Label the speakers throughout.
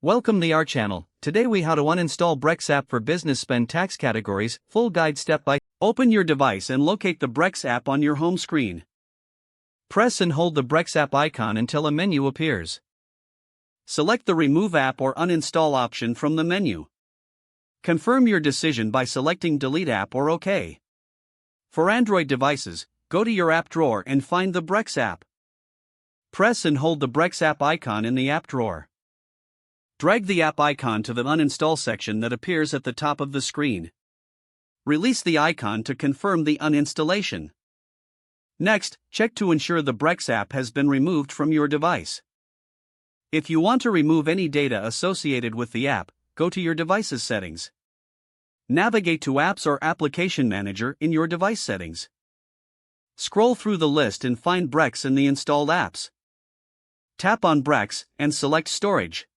Speaker 1: Welcome to our channel. Today we how to uninstall Brex app for business spend tax categories, full guide step by. Open your device and locate the Brex app on your home screen. Press and hold the Brex app icon until a menu appears. Select the remove app or uninstall option from the menu. Confirm your decision by selecting delete app or OK. For Android devices, go to your app drawer and find the Brex app. Press and hold the Brex app icon in the app drawer. Drag the app icon to the uninstall section that appears at the top of the screen. Release the icon to confirm the uninstallation. Next, check to ensure the Brex app has been removed from your device. If you want to remove any data associated with the app, go to your device's settings. Navigate to Apps or Application Manager in your device settings. Scroll through the list and find Brex in the installed apps. Tap on Brex and select Storage.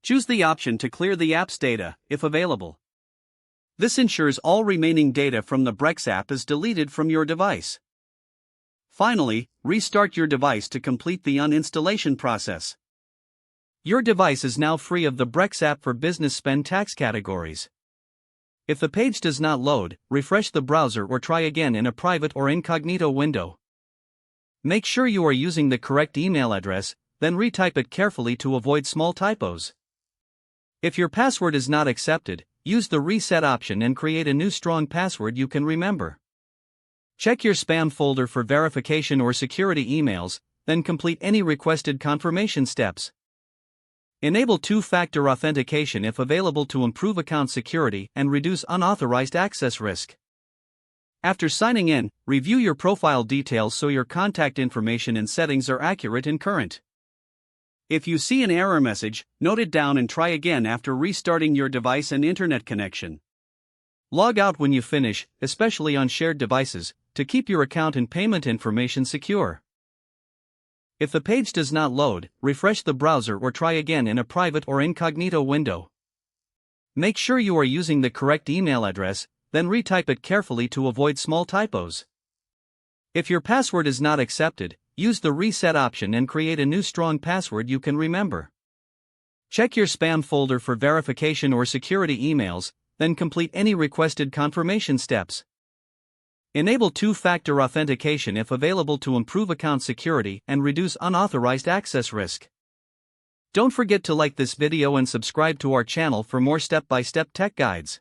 Speaker 1: Choose the option to clear the app's data, if available. This ensures all remaining data from the Brex app is deleted from your device. Finally, restart your device to complete the uninstallation process. Your device is now free of the Brex app for business spend tax categories. If the page does not load, refresh the browser or try again in a private or incognito window. Make sure you are using the correct email address, then retype it carefully to avoid small typos. If your password is not accepted, use the reset option and create a new strong password you can remember. Check your spam folder for verification or security emails, then complete any requested confirmation steps. Enable two-factor authentication if available to improve account security and reduce unauthorized access risk. After signing in, review your profile details so your contact information and settings are accurate and current. If you see an error message, note it down and try again after restarting your device and internet connection. Log out when you finish, especially on shared devices, to keep your account and payment information secure. If the page does not load, refresh the browser or try again in a private or incognito window. Make sure you are using the correct email address, then retype it carefully to avoid small typos. If your password is not accepted, use the reset option and create a new strong password you can remember. Check your spam folder for verification or security emails, then complete any requested confirmation steps. Enable two-factor authentication if available to improve account security and reduce unauthorized access risk. Don't forget to like this video and subscribe to our channel for more step-by-step tech guides.